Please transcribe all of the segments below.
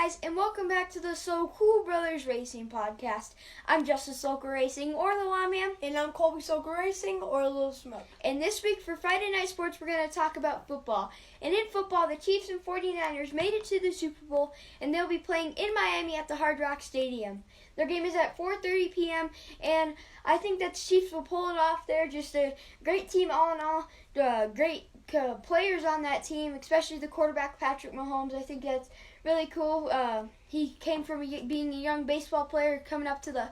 guys, and welcome back to the Sokol Brothers Racing Podcast. I'm Justice Sokol Racing, or the Lawman. And I'm Colby Sokol Racing, or Little Smoke. And this week for Friday Night Sports, we're going to talk about football. And in football, the Chiefs and 49ers made it to the Super Bowl, and they'll be playing in Miami at the Hard Rock Stadium. Their game is at 4:30 p.m., and I think that the Chiefs will pull it off. They're just a great team all in all, great players on that team, especially the quarterback, Patrick Mahomes. I think that's really cool. He came from being a young baseball player coming up to the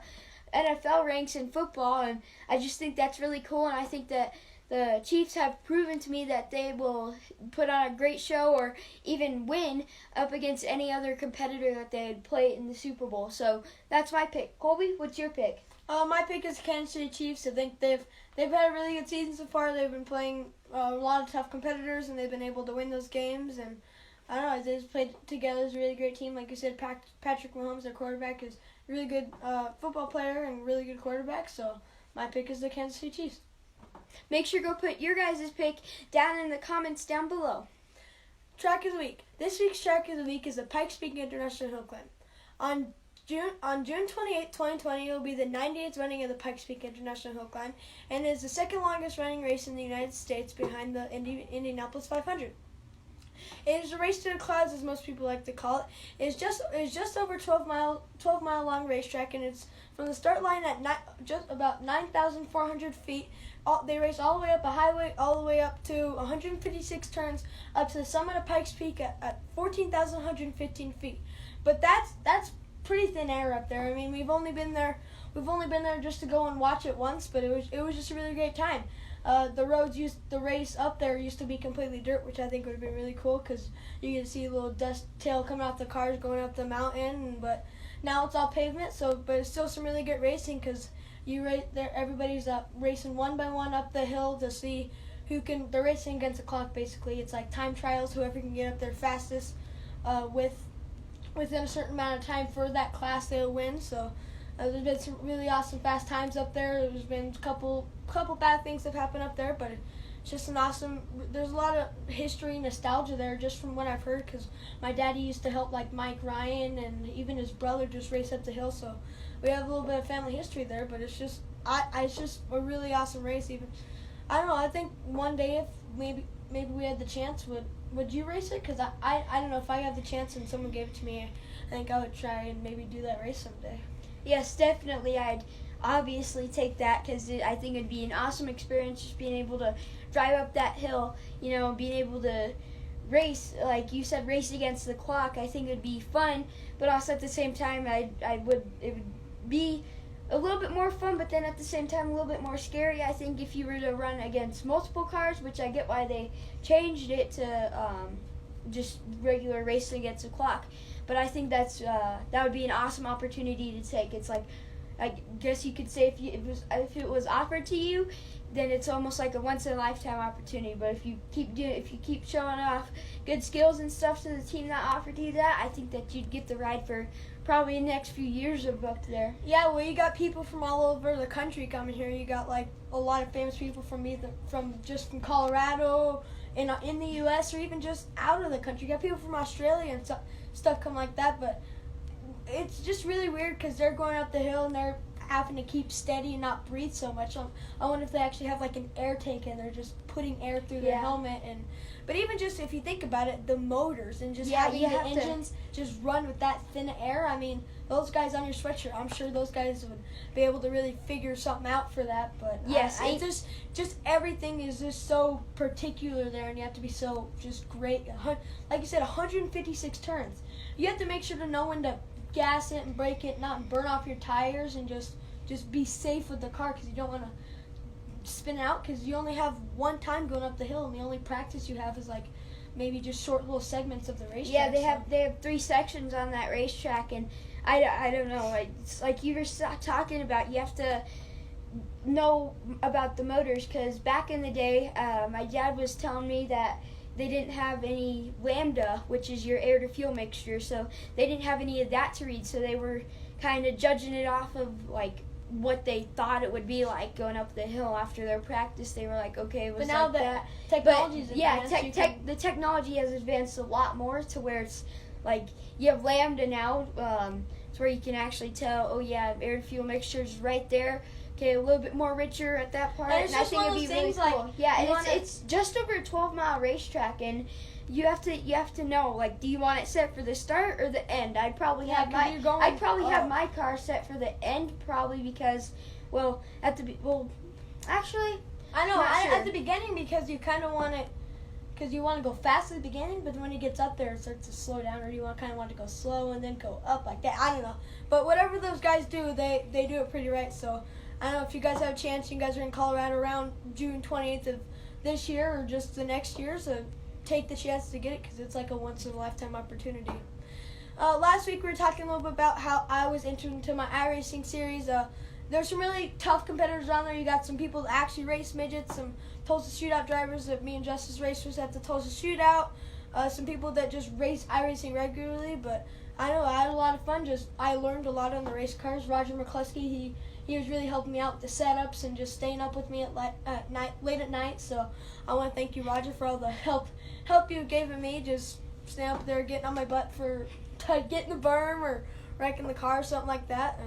NFL ranks in football, and I just think that's really cool, and I think that the Chiefs have proven to me that they will put on a great show or even win up against any other competitor that they'd play in the Super Bowl. So that's my pick. Colby, what's your pick? My pick is Kansas City Chiefs. I think they've had a really good season so far. They've been playing a lot of tough competitors, and they've been able to win those games. And I don't know, they just played together as a really great team. Like you said, Patrick Mahomes, their quarterback, is a really good football player and really good quarterback. So my pick is the Kansas City Chiefs. Make sure to go put your guys' pick down in the comments down below. Track of the week. This week's track of the week is the Pikes Peak International Hill Climb. On June 28, 2020, it will be the 98th running of the Pikes Peak International Hill Climb, and it is the second longest running race in the United States behind the Indianapolis 500. It is a race to the clouds, as most people like to call it. It is just over 12 mile long racetrack, and it's from the start line at just about 9,400 feet. They race all the way up a highway, all the way up to 156 turns, up to the summit of Pikes Peak at 14,115 feet. But that's pretty thin air up there. I mean, we've only been there just to go and watch it once, but it was just a really great time. The race up there used to be completely dirt, which I think would have been really cool because you can see a little dust tail coming off the cars going up the mountain. But now it's all pavement. But it's still some really good racing because everybody's racing one by one up the hill to see who can. They're racing against the clock basically. It's like time trials. Whoever can get up there fastest within a certain amount of time for that class, they'll win. So there's been some really awesome fast times up there. There's been a couple bad things that have happened up there, but it's just an awesome. There's a lot of history and nostalgia there, just from what I've heard, because my daddy used to help like Mike Ryan and even his brother just race up the hill. So we have a little bit of family history there, but it's just a really awesome race. Even I don't know. I think one day if maybe we had the chance, would you race it? Because I don't know, if I had the chance and someone gave it to me, I think I would try and maybe do that race someday. Yes, definitely. I'd obviously take that because I think it'd be an awesome experience just being able to drive up that hill, being able to race, like you said, race against the clock. I think it'd be fun, but also at the same time, it would be a little bit more fun, but then at the same time a little bit more scary. I think if you were to run against multiple cars, which I get why they changed it to just regular racing against the clock, but I think that would be an awesome opportunity to take. It's like, I guess you could say if it was offered to you, then it's almost like a once in a lifetime opportunity. But if you keep showing off good skills and stuff to the team that offered you that, I think that you'd get the ride for probably the next few years of up there. Yeah, well, you got people from all over the country coming here. You got like a lot of famous people from Colorado, in the U.S. or even just out of the country. You got people from Australia and stuff come like that, but it's just really weird because they're going up the hill and they're having to keep steady and not breathe so much. I wonder if they actually have like an air tank and they're just putting air through their helmet. But even just if you think about it, the motors and just having the engines just run with that thin air. I mean, those guys on your sweatshirt, I'm sure those guys would be able to really figure something out for that. But yes, just everything is just so particular there, and you have to be so just great. Like you said, 156 turns. You have to make sure to know when to gas it and brake it, not burn off your tires, and just be safe with the car because you don't want to spin out because you only have one time going up the hill, and the only practice you have is like maybe just short little segments of the racetrack. Yeah, they have 3 sections on that racetrack, and I don't know. It's like you were talking about. You have to know about the motors because back in the day, my dad was telling me that they didn't have any lambda, which is your air to fuel mixture, so they didn't have any of that to read. So they were kind of judging it off of like what they thought it would be like going up the hill after their practice. They were like, okay, it was but now like that. Technology's advanced, the technology has advanced a lot more to where it's Like, you have Lambda now, it's where you can actually tell, oh yeah, air to fuel mixture is right there. Okay, a little bit more richer at that part. And it's just I think one of it'd be those really things, cool. like, Yeah, you and it's just over a 12-mile racetrack, and you have to know, like, do you want it set for the start or the end? I'd probably have my car set for the end, probably because, actually, I know, not sure. at the beginning, because you kind of want it, because you want to go fast at the beginning, but when it gets up there, it starts to slow down, or you kind of want to go slow and then go up like that. I don't know. But whatever those guys do, they do it pretty right. So I don't know if you guys have a chance, you guys are in Colorado around June 28th of this year or just the next year, so take the chance to get it because it's like a once-in-a-lifetime opportunity. Last week we were talking a little bit about how I was entered into my iRacing series. There's some really tough competitors on there. You got some people that actually race midgets, some Tulsa Shootout drivers that me and Justice racers at the Tulsa Shootout, some people that just race iRacing regularly. But I know I had a lot of fun. I learned a lot on the race cars. Roger McCluskey, he was really helping me out with the setups and just staying up with me late at night. So I want to thank you, Roger, for all the help you've given me. Just staying up there, getting on my butt for getting the berm or wrecking the car or something like that.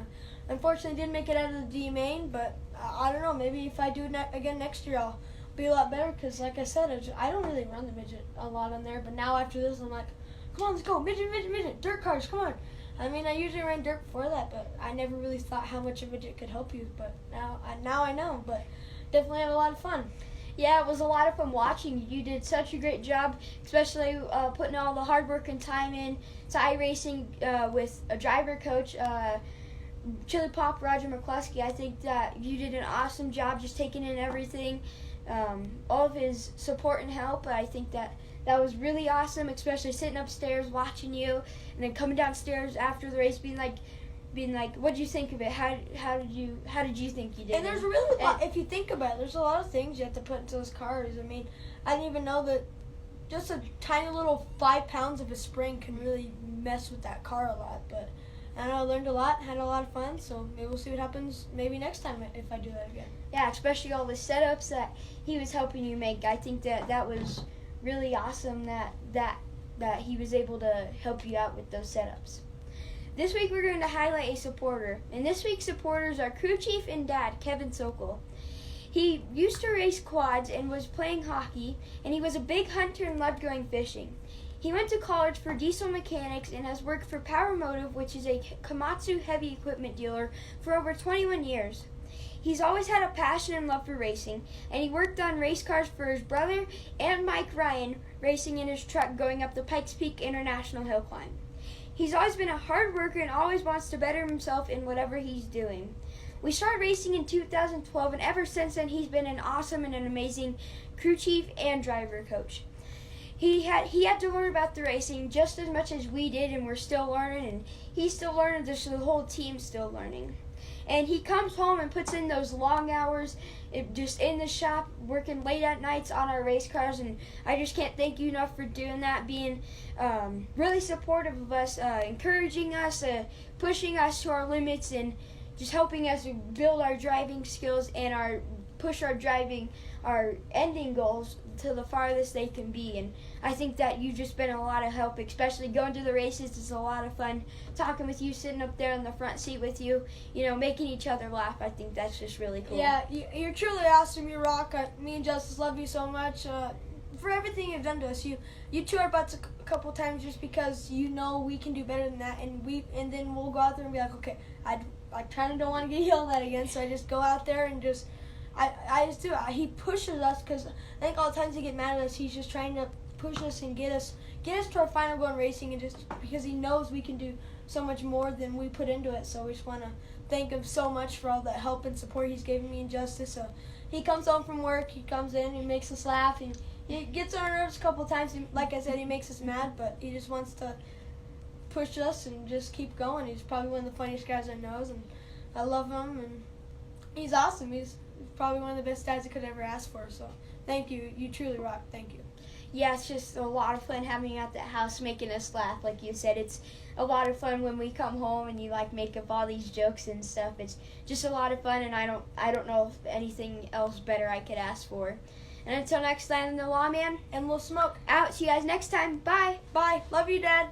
Unfortunately, didn't make it out of the D main, but I don't know. Maybe if I do it again next year, I'll be a lot better. Because, like I said, I don't really run the midget a lot on there. But now after this, I'm like, come on, let's go, midget, dirt cars, come on. I mean, I usually ran dirt before that, but I never really thought how much a midget could help you. But now I know. But definitely had a lot of fun. Yeah, it was a lot of fun watching. You did such a great job, especially putting all the hard work and time in to iRacing with a driver coach, Chili Pop Roger McCluskey. I think that you did an awesome job just taking in everything, all of his support and help. I think that was really awesome, especially sitting upstairs watching you and then coming downstairs after the race being like, what did you think of it? How did you think you did? And there's really a lot, if you think about it, there's a lot of things you have to put into those cars. I mean, I didn't even know that just a tiny little 5 pounds of a spring can really mess with that car a lot. But I know I learned a lot, had a lot of fun, so maybe we'll see what happens maybe next time if I do that again. Yeah, especially all the setups that he was helping you make. I think that was really awesome that he was able to help you out with those setups. This week we're going to highlight a supporter, and this week's supporters are crew chief and dad, Kevin Sokol. He used to race quads and was playing hockey, and he was a big hunter and loved going fishing. He went to college for diesel mechanics and has worked for Power Motive, which is a Komatsu heavy equipment dealer, for over 21 years. He's always had a passion and love for racing, and he worked on race cars for his brother and Mike Ryan, racing in his truck going up the Pikes Peak International Hill Climb. He's always been a hard worker and always wants to better himself in whatever he's doing. We started racing in 2012, and ever since then he's been an awesome and an amazing crew chief and driver coach. He had to learn about the racing just as much as we did, and we're still learning, and he's still learning, just the whole team's still learning. And he comes home and puts in those long hours just in the shop, working late at nights on our race cars, and I just can't thank you enough for doing that, being really supportive of us, encouraging us, pushing us to our limits, and just helping us build our driving skills and push our ending goals to the farthest they can be. And I think that you've just been a lot of help, especially going to the races. It's a lot of fun talking with you, sitting up there in the front seat with you, making each other laugh. I think that's just really cool. Yeah, you're truly awesome. You rock. Me and Justice love you so much for everything you've done to us. You chew our butts a couple times just because we can do better than that, and then we'll go out there and be like, okay, I kind of don't want to get yelled at again, so I just go out there and just I just do it. He pushes us because I think all the times he get mad at us, he's just trying to push us and get us to our final goal in racing, and just because he knows we can do so much more than we put into it. So we just want to thank him so much for all the help and support he's given me and Justice. So he comes home from work, he comes in, he makes us laugh, and he gets on our nerves a couple times. Like I said, he makes us mad, but he just wants to push us and just keep going. He's probably one of the funniest guys I know, and I love him, and he's awesome. He's probably one of the best dads I could ever ask for. So thank you. You truly rock. Thank you. Yeah, it's just a lot of fun having you at the house, making us laugh. Like you said, it's a lot of fun when we come home and you make up all these jokes and stuff. It's just a lot of fun, and I don't know if anything else better I could ask for. And until next time, the Lawman and Lil Smoke out. See you guys next time. Bye. Bye. Love you, Dad.